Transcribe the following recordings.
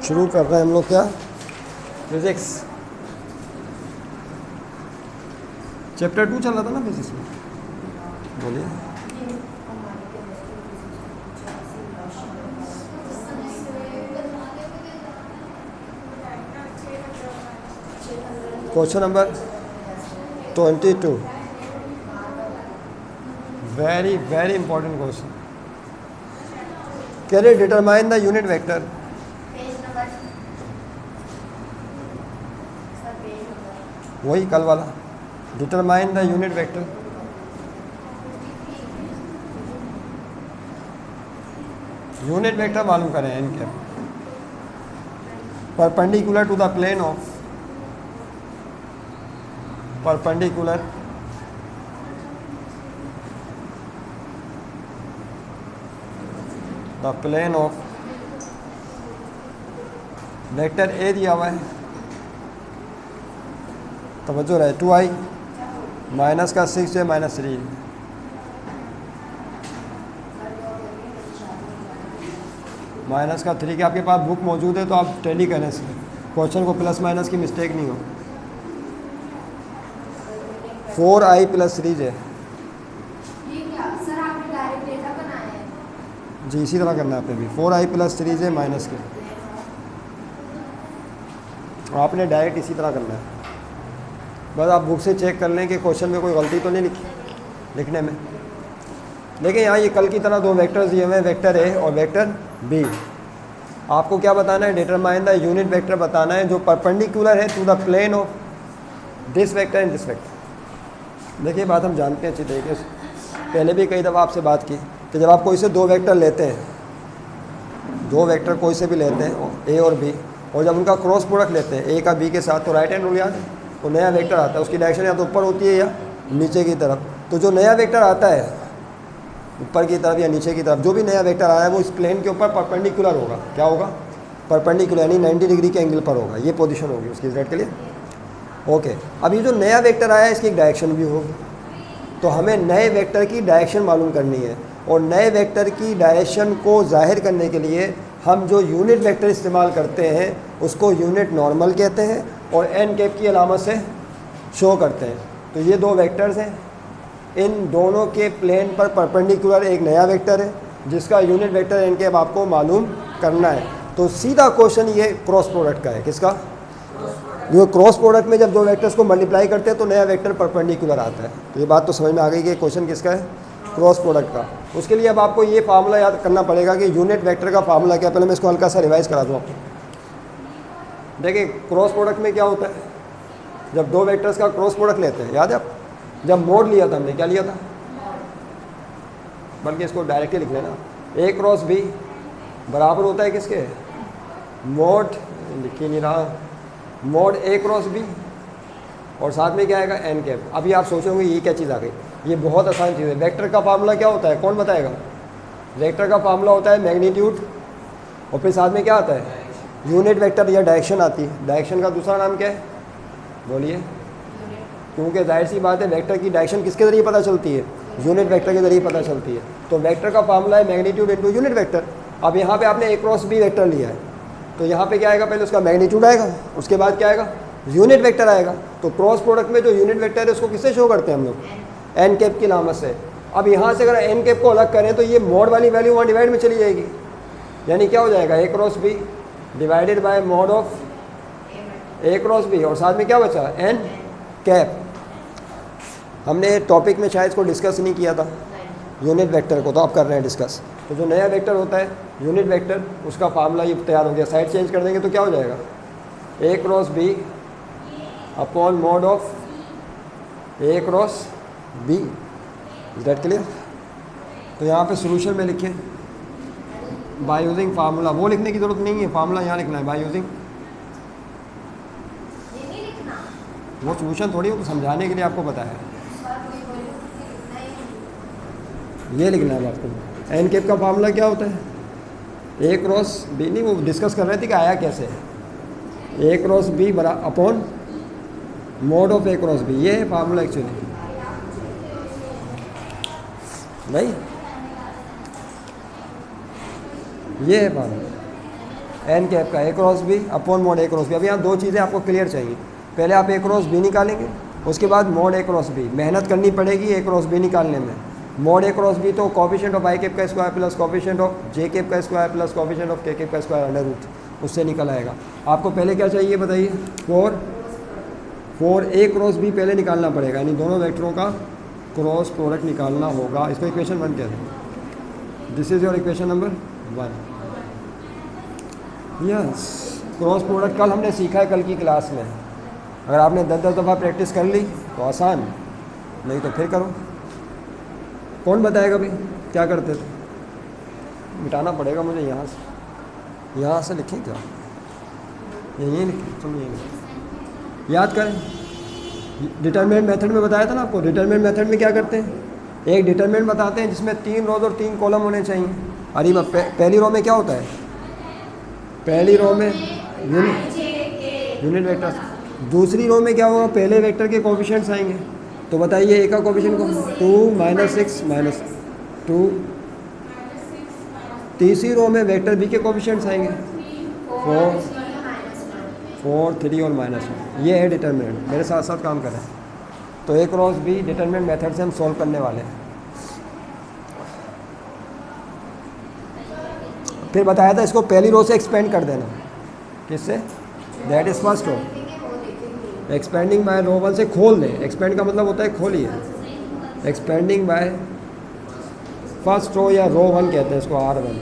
शुरू कर रहे हैं हम लोग क्या, फिजिक्स चैप्टर 2 चल रहा था ना फिजिक्स में। बोलिए। Question number 22, very very important question. Can you determine the unit vector? वही कल वाला, determine the unit vector. Unit vector मालूम करें n cap, perpendicular to the plane of, perpendicular the plane of vector a दिया हुआ है, तवज्जो रहे, 2i माइनस का 6j माइनस 3, माइनस का 3 के आपके पास बुक मौजूद है तो आप टैली करने से क्वेश्चन को प्लस माइनस की मिस्टेक नहीं हो। 4i प्लस 3j, जी इसी तरह करना है आपने भी, 4i प्लस 3j माइनस के, आपने डायरेक्ट इसी तरह करना है। बस आप बुक से चेक कर लें कि क्वेश्चन में कोई गलती तो नहीं लिखी लिखने में। लेकिन यहाँ ये कल की तरह दो वेक्टर्स दिए हुए हैं, वेक्टर ए और वेक्टर बी। आपको क्या बताना है? डिटरमाइन द यूनिट वेक्टर बताना है जो परपेंडिकुलर है to the plane of this vector and this vector. देखिए बात हम जानते हैं अच्छी तरीके से, पहले भी कई दफ़ा आपसे बात की कि जब आप कोई से दो वेक्टर लेते हैं, दो वेक्टर कोई से भी लेते हैं ए और बी, और जब उनका क्रॉस प्रोडक्ट लेते हैं ए का बी के साथ, तो राइट हैंड रूल याद है, तो नया वेक्टर आता है, उसकी डायरेक्शन या तो ऊपर होती है या नीचे की तरफ। तो जो नया वेक्टर आता है ऊपर की तरफ या नीचे की तरफ, जो भी नया वेक्टर आया है वो इस प्लेन के ऊपर परपेंडिकुलर होगा। क्या होगा? परपेंडिकुलर, यानी 90 डिग्री के एंगल पर होगा। ये पोजीशन होगी उसकी जेड के लिए। ओके, अब ये जो नया वेक्टर आया है इसकी एक डायरेक्शन भी होगी, तो हमें नए वेक्टर की डायरेक्शन मालूम करनी है। और नए वेक्टर की डायरेक्शन को जाहिर करने के लिए हम जो यूनिट वेक्टर इस्तेमाल करते हैं उसको यूनिट नॉर्मल कहते हैं और एन कैप की अलामत से शो करते हैं। तो ये दो वेक्टर्स हैं, इन दोनों के प्लेन पर परपेंडिकुलर एक नया वेक्टर है जिसका यूनिट वेक्टर एन कैप आपको मालूम करना है। तो सीधा क्वेश्चन ये क्रॉस प्रोडक्ट का है। किसका? जो क्रॉस प्रोडक्ट में जब दो वेक्टर्स को मल्टीप्लाई करते हैं तो नया वेक्टर परपेंडिकुलर आता है। तो ये बात तो समझ में आ गई कि क्वेश्चन किसका है? क्रॉस प्रोडक्ट का। उसके लिए अब आपको ये फार्मूला याद करना पड़ेगा कि यूनिट वेक्टर का फार्मूला क्या। पहले मैं इसको हल्का सा रिवाइज करा दूँ आपको। देखिए क्रॉस प्रोडक्ट में क्या होता है, जब दो वेक्टर्स का क्रॉस प्रोडक्ट लेते हैं, याद है आप जब मोड लिया था हमने, क्या लिया था? बल्कि इसको डायरेक्टली लिख लेना, ए क्रॉस बी बराबर होता है किसके? मोड, लिख ही नहीं रहा, मोड ए क्रॉस बी, और साथ में क्या आएगा? N cap. अभी आप सोचोगे ये क्या चीज़ आ गई, ये बहुत आसान चीज़ है। वेक्टर का फार्मूला क्या होता है, कौन बताएगा? वेक्टर का फार्मूला होता है मैग्नीट्यूड, और फिर साथ में क्या आता है? यूनिट वेक्टर या डायरेक्शन आती है। डायरेक्शन का दूसरा नाम क्या है? बोलिए। क्योंकि जाहिर सी बात है वेक्टर की डायरेक्शन किसके ज़रिए पता चलती है? यूनिट वेक्टर के ज़रिए पता चलती है। तो वेक्टर का फार्मूला है मैग्नीट्यूड इनटू यूनिट वेक्टर। अब यहाँ पे आपने ए क्रॉस बी वेक्टर लिया है, तो यहाँ पे क्या आएगा? पहले उसका मैग्नीट्यूड आएगा, उसके बाद क्या आएगा? यूनिट वेक्टर आएगा। तो क्रॉस प्रोडक्ट में जो यूनिट वेक्टर है उसको किससे शो करते हैं हम लोग? एन कैप की अलामत से। अब यहाँ से अगर एन कैप को अलग करें तो ये मोड वाली वैल्यू वहाँ डिवाइड में चली जाएगी, यानी क्या हो जाएगा? A cross B divided by mod of A cross B, और साथ में क्या बचा? N cap. हमने टॉपिक में शायद इसको डिस्कस नहीं किया था यूनिट वेक्टर को, तो आप कर रहे हैं डिस्कस। तो जो नया वेक्टर होता है यूनिट वेक्टर, उसका फार्मूला ये तैयार हो गया। साइड चेंज कर देंगे तो क्या हो जाएगा? A cross B upon mod of A cross B. Is that clear? तो यहाँ पे सोल्यूशन में लिखें बाय यूजिंग फार्मूला, वो लिखने की जरूरत नहीं है, फार्मूला यहाँ लिखना है बाय यूजिंग। वो सोल्यूशन थोड़ी हो, तो समझाने के लिए आपको बताया है, ये लिखना है आपको। एन कैप का फार्मूला क्या होता है? ए क्रॉस बी, नहीं वो डिस्कस कर रहे थे कि आया कैसे। A cross b bar upon mod of A cross b, ये है फार्मूला एक्चुअली। नहीं ये है फार्मूला। एन कैप का ए क्रॉस बी अपॉन मॉड ए क्रॉस बी। अब यहाँ दो चीज़ें आपको क्लियर चाहिए, पहले आप ए क्रॉस बी निकालेंगे, उसके बाद मॉड ए क्रॉस बी। मेहनत करनी पड़ेगी ए क्रॉस बी निकालने में। मॉड ए क्रॉस बी तो कॉफिशिएंट ऑफ आई कैप का square plus coefficient of J cap का स्क्वायर प्लस कॉफिशिएंट ऑफ के कैप का स्क्वायर अंडर रूट, उससे निकल आएगा। आपको पहले क्या चाहिए बताइए, फोर ए क्रॉस बी पहले निकालना पड़ेगा, यानी दोनों वेक्टरों का क्रॉस प्रोडक्ट निकालना होगा। इसको इक्वेशन 1 कहते हैं। This is your equation number 1। Yes, cross product कल हमने सीखा है, कल की क्लास में। अगर आपने 10-10 दफ़ा प्रैक्टिस कर ली तो आसान, नहीं तो फिर करो। कौन बताएगा भाई क्या करते थे? मिटाना पड़ेगा मुझे यहाँ से लिखें क्या, यही लिखें, चलो यही लिखें, याद करें। डिटरमिनेंट मेथड में बताया था ना आपको। डिटरमिनेंट मेथड में क्या करते हैं, एक डिटरमिनेंट बताते हैं जिसमें 3 रोज और 3 कॉलम होने चाहिए। अरे पहली रो में क्या होता है, पहली रो में यूनिट वेक्टर, दूसरी रो में क्या होगा, पहले वेक्टर के कोफिशिएंट्स आएंगे। तो बताइए ए का कोफिशिएंट को 2 -6 -2। तीसरी रो में वेक्टर बी के कोफिशिएंट्स आएंगे 4 3 और -1। ये है डिटरमिनेंट। मेरे साथ साथ काम करें। तो ए क्रॉस बी डिटरमिनेंट मेथड से हम सॉल्व करने वाले हैं। फिर बताया था इसको पहली रो से एक्सपेंड कर देना। किससे? That is first row. Expanding by row 1 से खोल दें। एक्सपेंड का मतलब होता है खोलिए। एक्सपेंडिंग बाय फर्स्ट रो या रो 1 कहते हैं इसको, R1।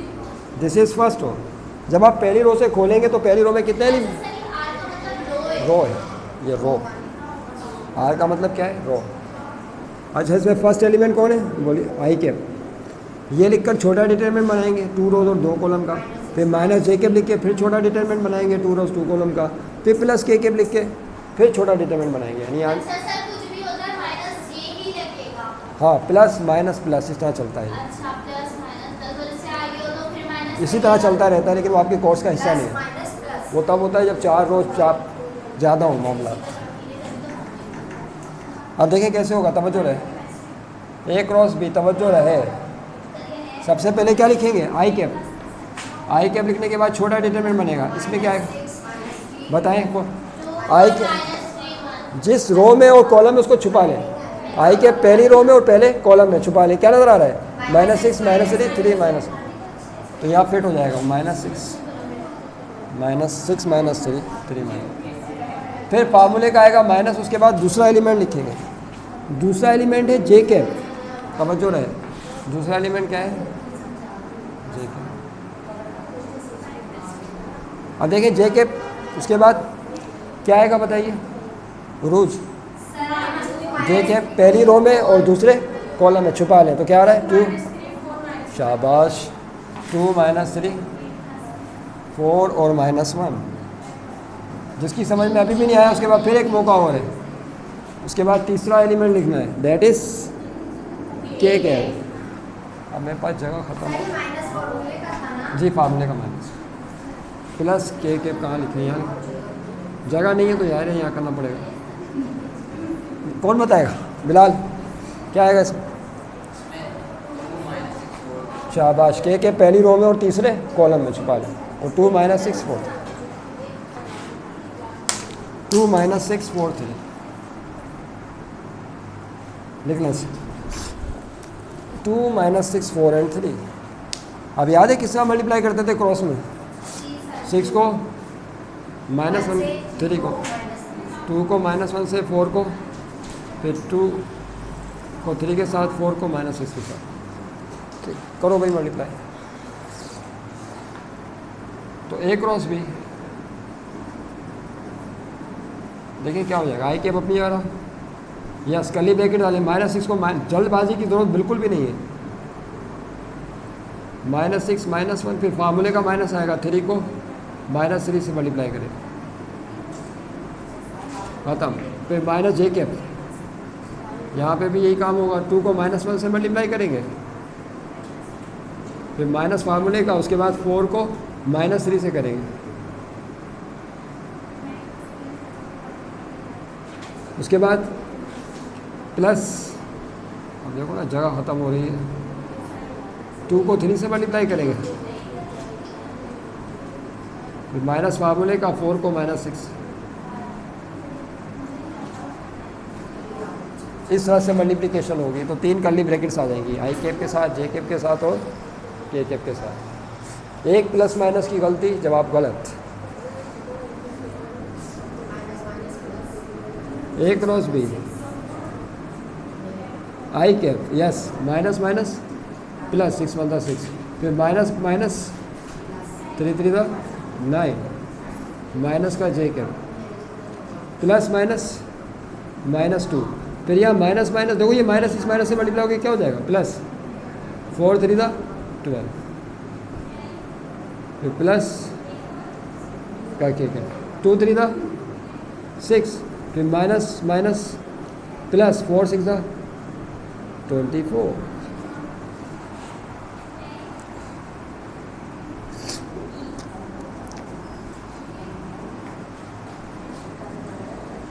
This is first row. जब आप पहली रो से खोलेंगे तो पहली रो में कितने रो है, ये रो। आर का मतलब क्या है, रो। अच्छा, इसमें फर्स्ट एलिमेंट कौन है, बोलिए आई कैप। ये लिखकर छोटा डिटरमिनेंट बनाएंगे 2 रोज और 2 कॉलम का। फिर माइनस जे कैप लिख के फिर छोटा डिटरमिनेंट बनाएंगे 2 रोज 2 कॉलम का। फिर प्लस के कैप लिख के फिर छोटा डिटरमिनेंट बनाएंगे। यानी हाँ, प्लस माइनस प्लस इस तरह चलता है। इसी तरह चलता रहता है, लेकिन वो आपके कोर्स का हिस्सा नहीं है। वो तब होता है जब 4 रोज ज़्यादा हो मामला। अब देखें कैसे होगा, तवज्जो रहे। ए क्रॉस बी, तवज्जो रहे। सबसे पहले क्या लिखेंगे, आई कैप। आई कैप लिखने के बाद छोटा डिटरमिनेंट बनेगा। इसमें क्या है बताएं, आई कैप जिस रो में और कॉलम में उसको छुपा लें। आई कैप पहली रो में और पहले कॉलम में छुपा लें। क्या नज़र आ रहा है, -6 -3 3 -1। तो यहाँ फिट हो जाएगा -6 -3 3 -। फिर फार्मूले का आएगा माइनस, उसके बाद दूसरा एलिमेंट लिखेंगे। दूसरा एलिमेंट है जे कैप। समझो रहे, दूसरा एलिमेंट क्या है, जे कैप। अब देखें जे कैप, उसके बाद क्या आएगा बताइए, रोज। जे कैप पहली रो में और दूसरे कॉलम में छुपा लें तो क्या आ रहा है 2। शाबाश, 2 -3 4 और -1। जिसकी समझ में अभी भी नहीं आया उसके बाद फिर एक मौका और है। उसके बाद तीसरा एलिमेंट लिखना है, दैट इज के कैप। अब मेरे पास जगह ख़त्म हो जी, फार्मूले का माइनस प्लस के कैप कहाँ लिखे, यहाँ जगह नहीं है तो यार यहाँ करना पड़ेगा। कौन बताएगा, बिलाल क्या आएगा इसमें? शाबाश, के पहली रो में और तीसरे कॉलम में छुपा लें। और 2 -6 4 2 -6 4 3 लिखना से 2 -6 4 and 3। अब याद है किस तरह मल्टीप्लाई करते थे क्रॉस में, 6 को -1 3 को, 2 को -1 से 4 को, फिर 2 को 3 के साथ, 4 को -6 के साथ। ठीक, करो भाई मल्टीप्लाई। तो ए क्रॉस बी, देखिए क्या हो जाएगा, आई कैप अपनी जगह, यस कर्ली ब्रैकेट डालें। -6 को जल्दबाजी की जरूरत बिल्कुल भी नहीं है। -6 -1, फिर फार्मूले का माइनस आएगा, 3 को -3 से मल्टीप्लाई करें, खत्म। फिर माइनस जे कैप, यहाँ पे भी यही काम होगा, 2 को -1 से मल्टीप्लाई करेंगे, फिर माइनस फार्मूले का, उसके बाद 4 को -3 से करेंगे, उसके बाद प्लस, अब देखो ना जगह ख़त्म हो रही है, 2 को 3 से मल्टीप्लाई करेंगे, माइनस फार्मूले का 4 को -6 इस तरह से मल्टीप्लिकेशन होगी तो 3 कर्ली ब्रैकेट्स आ जाएंगी, आई कैप के साथ, जे कैप के साथ और के कैप के साथ। एक प्लस माइनस की गलती, जवाब गलत। A cross B, I cap, yes, minus minus plus, 6 1 6, फिर माइनस माइनस 3 3 9, माइनस का जे कैप, प्लस माइनस -2, फिर यहाँ माइनस माइनस, देखो ये माइनस इस माइनस से मल्टीप्लाई होकर क्या हो जाएगा, प्लस 4 3 12, फिर प्लस का के कैप, 2 3 6, फिर माइनस माइनस प्लस 4 6 24।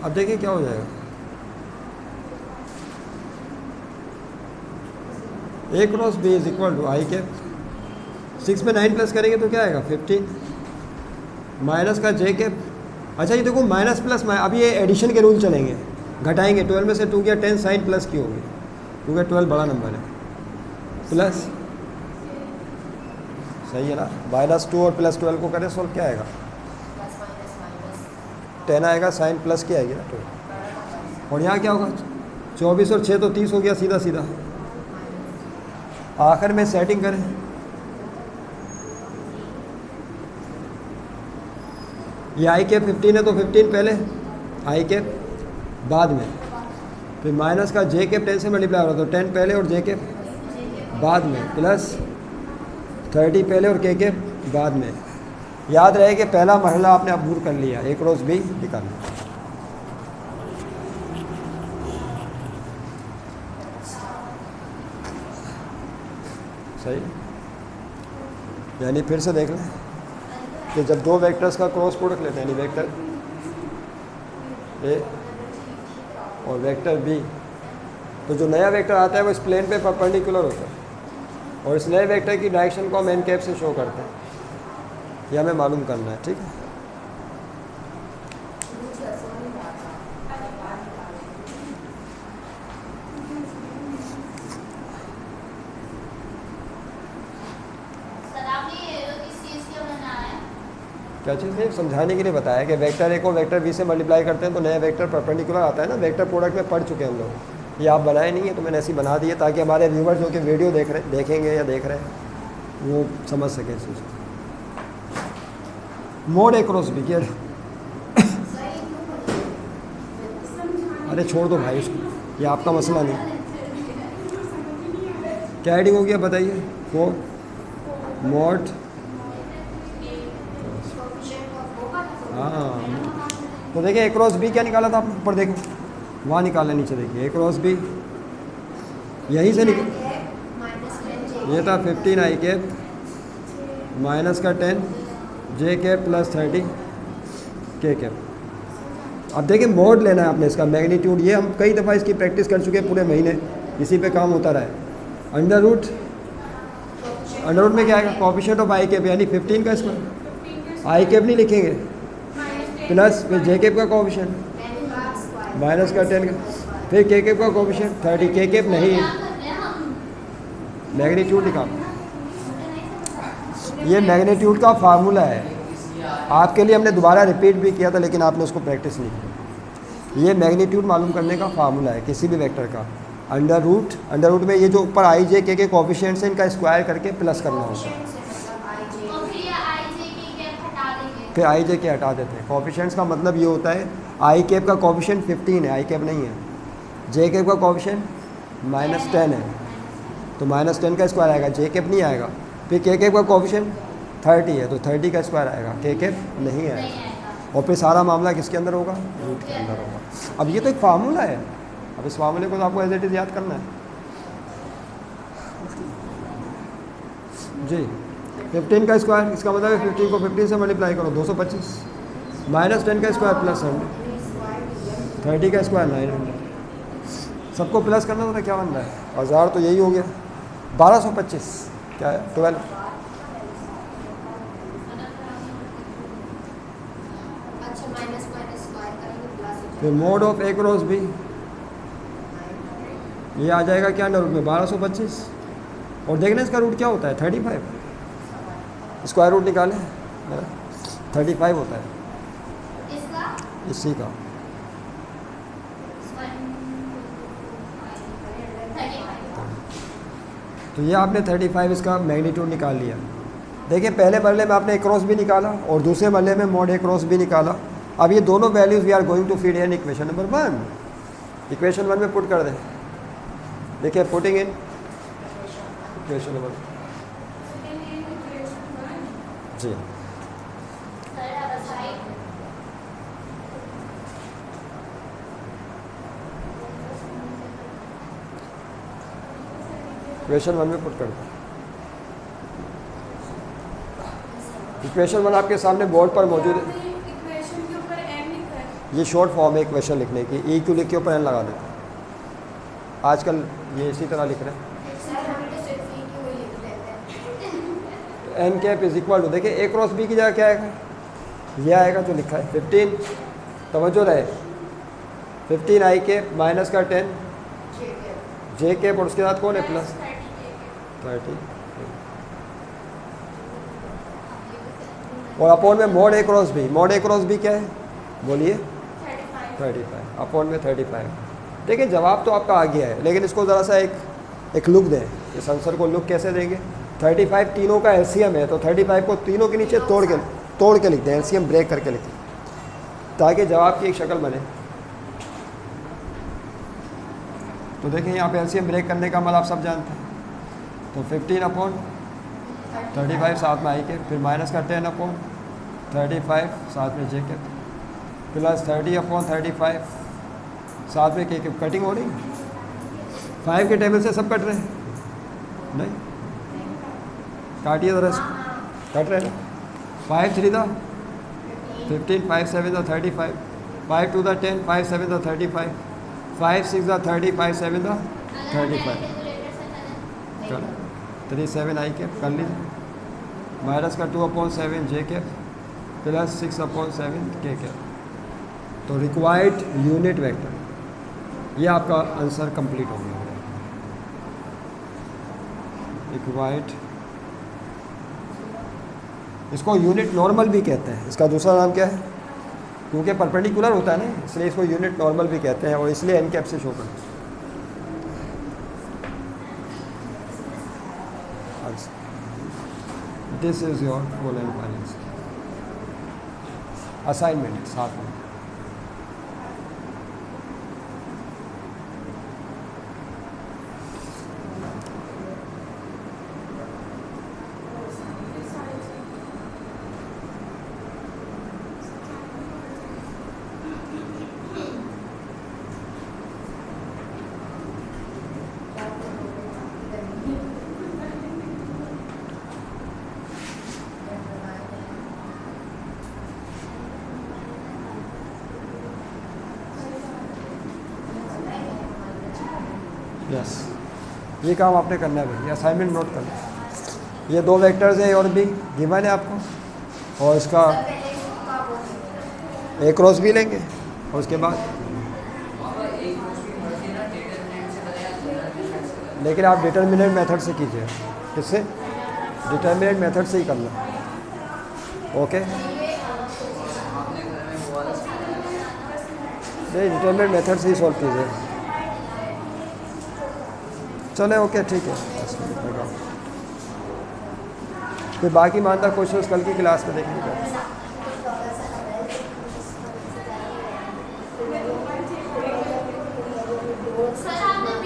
अब देखिए क्या हो जाएगा, A cross B is equal to I cap, 6 में 9 प्लस करेंगे तो क्या आएगा 15, माइनस का जे कैप। अच्छा ये देखो माइनस प्लस, अब ये एडिशन के रूल चलेंगे, घटाएंगे, 12 में से 2 गया 10, साइन प्लस की होगी क्योंकि 12 बड़ा नंबर है, प्लस, सही है ना, -2 और +12 को करें सोल्व, क्या आएगा 10 आएगा, साइन प्लस की आएगी ना 12, और यहाँ क्या होगा 24 और 6 तो 30 हो गया सीधा सीधा। आखिर में सेटिंग करें, ये आई कैप 15 है तो 15 पहले, आई कैप बाद में, फिर माइनस का जे कैप 10 से मल्टीप्लाई हो रहा तो 10 पहले और जे कैप बाद में, प्लस 30 पहले और के कैप बाद में। याद रहे कि पहला मरहला आपने अबूर कर लिया, ए क्रॉस बी निकालना। सही, यानी फिर से देख लें कि जब दो वेक्टर्स का क्रॉस प्रोडक्ट लेते हैं, यानी वेक्टर ए और वेक्टर बी, तो जो नया वेक्टर आता है वो इस प्लेन पे परपेंडिकुलर होता है, और इस नए वेक्टर की डायरेक्शन को हम एन कैप से शो करते हैं, ये हमें मालूम करना है, ठीक है। क्या चीज़ है, समझाने के लिए बताया कि वेक्टर ए को वेक्टर बी से मल्टीप्लाई करते हैं तो नया वेक्टर परपेंडिकुलर आता है ना, वेक्टर प्रोडक्ट में पढ़ चुके हैं हम लोग, ये आप बनाए नहीं है तो मैंने ऐसी बना दी है ताकि हमारे व्यूवर्स जो कि वीडियो देखेंगे या देख रहे हैं वो समझ सकें इस चीज़ को। मोड ए क्रॉस बी क्या, अरे छोड़ दो भाई उसको, ये आपका मसला नहीं। क्या हेडिंग हो गया बताइए, फोर मोड, हाँ तो देखिए ए क्रॉस बी क्या निकाला था आपने, ऊपर देखो वहाँ निकाला, नीचे देखिए ए क्रॉस बी यहीं से निकल, ये था 15 आई कैप माइनस का 10 जे कैप प्लस 30 के कैप। अब देखिए मोड लेना है आपने इसका मैग्नीट्यूड, ये हम कई दफ़ा इसकी प्रैक्टिस कर चुके हैं पूरे महीने, इसी पे काम होता रहा है। अंडर रूट में क्या आएगा, कोएफिशिएंट ऑफ आई कैप यानी 15 का स्क्वायर, आई कैप नहीं लिखेंगे, प्लस फिर जे कैप का कोएफिशिएंट माइनस का 10 का, फिर के कैप का कोएफिशिएंट 30, के कैप नहीं मैग्नीट्यूड निकाल, ये मैग्नीट्यूड का फार्मूला है, आपके लिए हमने दोबारा रिपीट भी किया था लेकिन आपने उसको प्रैक्टिस नहीं की। ये मैग्नीट्यूड मालूम करने का फार्मूला है किसी भी वेक्टर का, अंडर रूट में ये जो ऊपर आई जे के कोएफिशिएंट्स हैं इनका स्क्वायर करके प्लस करना होता है, फिर आई जे के हटा देते हैं। कोएफिशिएंट्स का मतलब ये होता है आई कैप का कोएफिशिएंट 15 है, आई कैप नहीं है, जे कैप का कोएफिशिएंट -10 है तो -10 का स्क्वायर आएगा, जे कैप नहीं आएगा। फिर के कैप का कोएफिशिएंट 30 है तो 30 का स्क्वायर आएगा, के कैप नहीं आएगा। और फिर सारा मामला किसके अंदर होगा, रूट के अंदर होगा। अब ये तो एक फार्मूला है, अब इस फार्मूले को तो आपको एज इट इज़ याद करना है जी। 15 का स्क्वायर, इसका मतलब है 15 को 15 से मल्टीप्लाई करो 225, -10 का स्क्वायर प्लस 100, 30 का स्क्वायर 900, सबको प्लस करना तो क्या बन रहा है 1000, तो यही हो गया 1225, क्या है 12, फिर mod of A cross b, ये आ जाएगा क्या अंडर रूट में 1225, और देखना इसका रूट क्या होता है 35, स्क्वायर रूट निकालें 35 होता है इसी का। तो ये आपने 35 इसका मैग्नीट्यूड निकाल लिया। देखिए पहले मरले में आपने ए क्रॉस भी निकाला और दूसरे मरले में मॉड ए क्रॉस भी निकाला। अब ये दोनों values we are going to feed in equation number 1। Equation 1 में पुट कर दें। देखिए पुटिंग इन इक्वेशन नंबर जी इक्वेशन 1 में पुट कर दें। इक्वेशन 1 आपके सामने बोर्ड पर मौजूद है। इक्वेशन के ऊपर n लिखा है। ये शॉर्ट फॉर्म है इक्वेशन लिखने की, ई क्यू लिख के ऊपर एन लगा देते हैं। आजकल ये इसी तरह लिख रहे हैं। N cap is equal to, देखिए ए क्रॉस बी की जगह क्या आएगा, ये आएगा जो लिखा है 15, तवज्जो रहे 15 आई कैप माइनस का 10 जे कैप और उसके साथ कौन है प्लस 30 और अपॉन में मोड ए क्रॉस बी। मोड ए क्रॉस बी क्या है बोलिए 35 अपॉन में 35। देखिए जवाब तो आपका आ गया है, लेकिन इसको ज़रा सा एक लुक दें। इस आंसर को लुक कैसे देंगे, 35 तीनों का एलसीएम है, तो 35 को तीनों के नीचे तोड़ के लिख दें, एलसीएम ब्रेक करके लिख दें ताकि जवाब की एक शक्ल बने। तो देखिए यहाँ पे एलसीएम ब्रेक करने का मतलब आप सब जानते हैं। तो 15 अपॉन 35 साथ में आई के, फिर माइनस का 10 अपॉन 35 साथ में जे के, प्लस 30 अपॉन 35 साथ में के कटिंग हो रही है। 5 के टेबल से सब कट रहे हैं नहीं, काटिए ज़रा कट रहे हैं। 5 3 the 15, 5 7 the 35, 5 2 the 10, 5 7 the 35, 5 6 the 30, 5 7 the 35। चलो 3 7 आई कैप कर लीजिए, माइनस का 2 अपॉन 7 जे कैप, प्लस 6 अपॉन 7 के कैप। तो रिक्वायर्ड यूनिट वेक्टर, ये आपका आंसर कंप्लीट हो गया। रिक्वायर्ड, इसको यूनिट नॉर्मल भी कहते हैं, इसका दूसरा नाम क्या है, क्योंकि परपेंडिकुलर होता है ना, इसलिए इसको यूनिट नॉर्मल भी कहते हैं और इसलिए एन कैप से शो करते हैं। This is your full and final assignment साथ में। यस ये काम आपने करना है भाई, असाइनमेंट नोट करना। ये 2 वेक्टर्स है और भी गिवन है आपको, और इसका ए क्रॉस भी लेंगे और उसके बाद, लेकिन आप डिटर्मिनेंट मेथड से कीजिए। किससे? डिटर्मिनेंट मेथड से ही करना। ओके नहीं, डिटर्मिनेंट मेथड से ही सॉल्व कीजिए। चले ओके ठीक है। फिर बाकी मानता क्वेश्चंस कल की क्लास में देखेंगे।